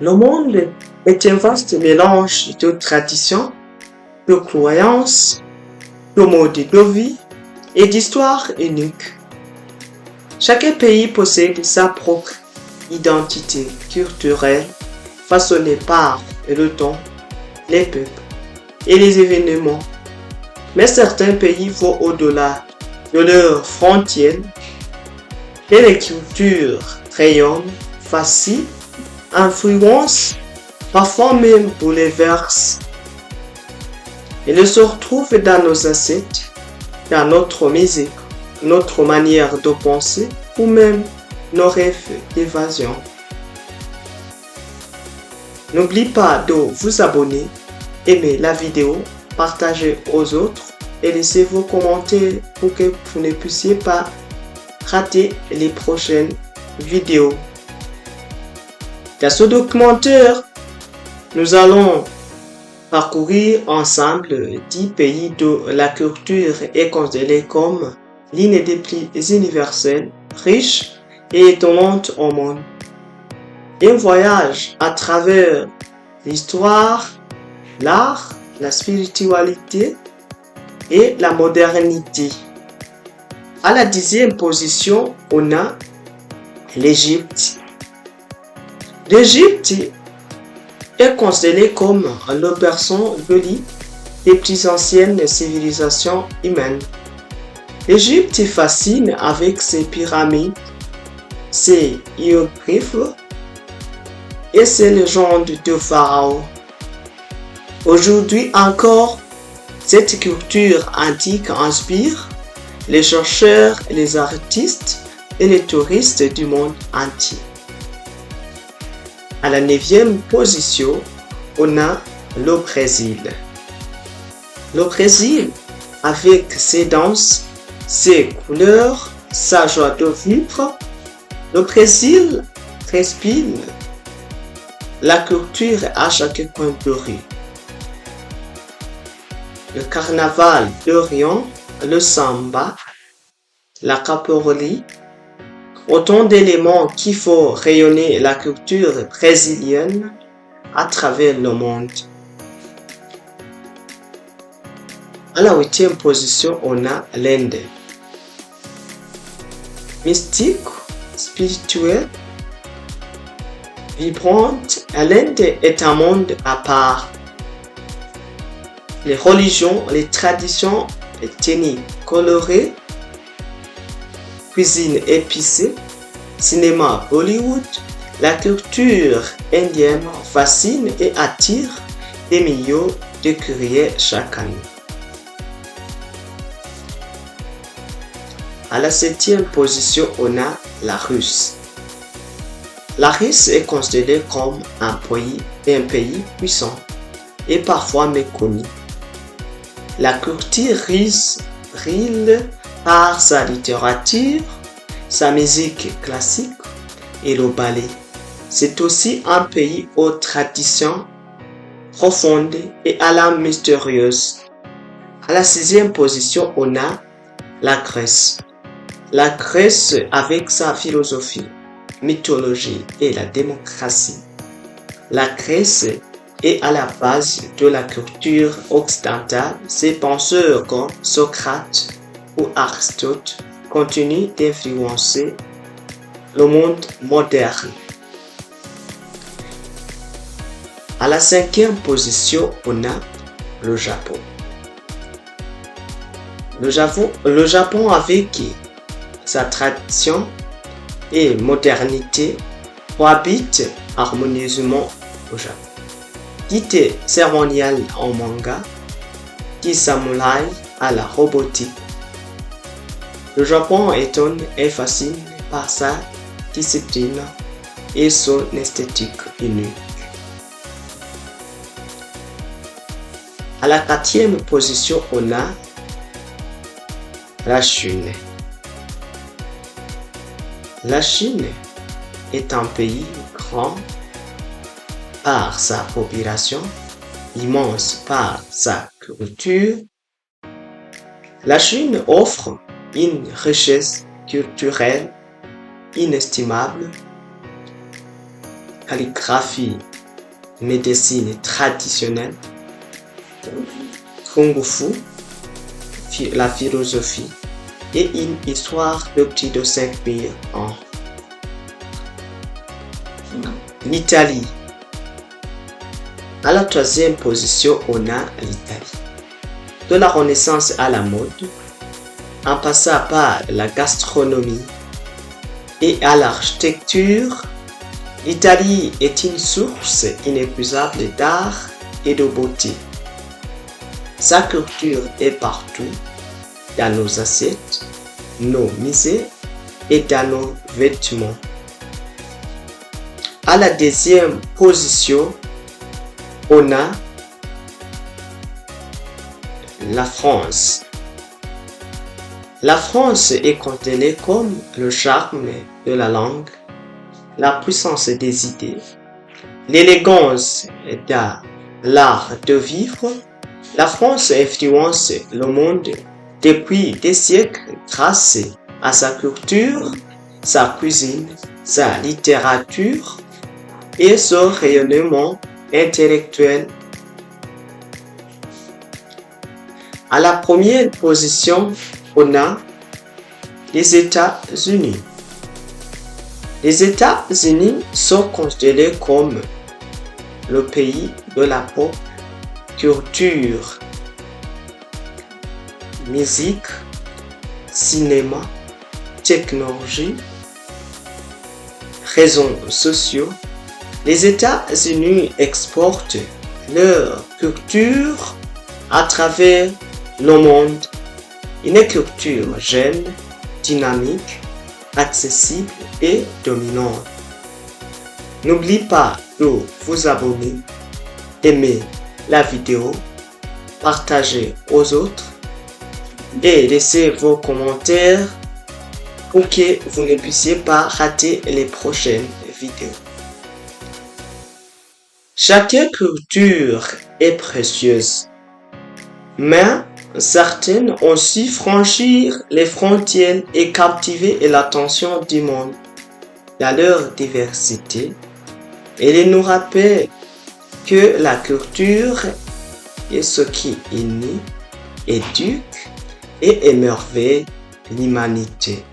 Le monde est un vaste mélange de traditions, de croyances, de modes de vie et d'histoires uniques. Chaque pays possède sa propre identité culturelle façonnée par le temps, les peuples et les événements. Mais certains pays vont au-delà de leurs frontières et les cultures rayonnent, fascinent, influencent, parfois même bouleversent. Ils se retrouvent dans nos assiettes, dans notre musique, notre manière de penser ou même nos rêves d'évasion. N'oublie pas de vous abonner, aimer la vidéo, partager aux autres et laissez vos commentaires pour que vous ne puissiez pas rater les prochaines vidéos. Dans ce documentaire, nous allons parcourir ensemble 10 pays dont la culture est considérée comme l'une des plus universelles, riches et étonnantes au monde. Un voyage à travers l'histoire, l'art, la spiritualité et la modernité. À la 10e position, on a l'Égypte. L'Égypte est considérée comme le berceau de l'une des plus anciennes civilisations humaines. L'Égypte fascine avec ses pyramides, ses hiéroglyphes et ses légendes de pharaons. Aujourd'hui encore, cette culture antique inspire les chercheurs, les artistes et les touristes du monde entier. À la 9e position, on a le Brésil. Le Brésil, avec ses danses, ses couleurs, sa joie de vivre, le Brésil respire la culture à chaque coin de rue. Le carnaval de Rio, le samba, la capoeira, autant d'éléments qui font rayonner la culture brésilienne à travers le monde. À la 8e position, on a l'Inde. Mystique, spirituelle, vibrante, l'Inde est un monde à part. Les religions, les traditions, les tenues colorées, cuisine épicée, cinéma Bollywood, la culture indienne fascine et attire des millions de curieux chaque année. À la 7e position, on a la Russie. La Russie est considérée comme un pays puissant et parfois méconnu. La culture russe brille par sa littérature, sa musique classique et le ballet. C'est aussi un pays aux traditions profondes et à l'âme mystérieuse. À la 6e position, on a la Grèce. La Grèce avec sa philosophie, mythologie et la démocratie. La Grèce est à la base de la culture occidentale. Ses penseurs comme Socrate ou Aristote continuent d'influencer le monde moderne. À la 5e position, on a le Japon. Le Japon avec sa tradition et modernité cohabitent harmonieusement au Japon. Dit cérémonial en manga, dit samouraï à la robotique. Le Japon étonne et fascine par sa discipline et son esthétique unique. À la 4e position, on a la Chine. La Chine est un pays grand par sa population, immense par sa culture. La Chine offre une richesse culturelle inestimable. calligraphie, médecine traditionnelle, Kung Fu, la philosophie et une histoire de petits de 5 000 ans. L'Italie. À la 3e position, on a l'Italie. De la Renaissance à la mode, en passant par la gastronomie et à l'architecture, l'Italie est une source inépuisable d'art et de beauté. Sa culture est partout, dans nos assiettes, nos musées et dans nos vêtements. À la 2e position, on a la France. La France est considérée comme le charme de la langue, la puissance des idées, l'élégance de l'art de vivre. La France influence le monde depuis des siècles grâce à sa culture, sa cuisine, sa littérature et son rayonnement intellectuel. À la 1re position, on a les États-Unis. Les États-Unis sont considérés comme le pays de la pop culture, musique, cinéma, technologie, réseaux sociaux. Les États-Unis exportent leur culture à travers le monde. Une culture jeune, dynamique, accessible et dominante. N'oubliez pas de vous abonner, aimer la vidéo, partager aux autres et laisser vos commentaires pour que vous ne puissiez pas rater les prochaines vidéos. Chaque culture est précieuse, mais certaines ont su franchir les frontières et captiver l'attention du monde. Dans leur diversité, elle nous rappelle que la culture est ce qui unit, éduque et émerveille l'humanité.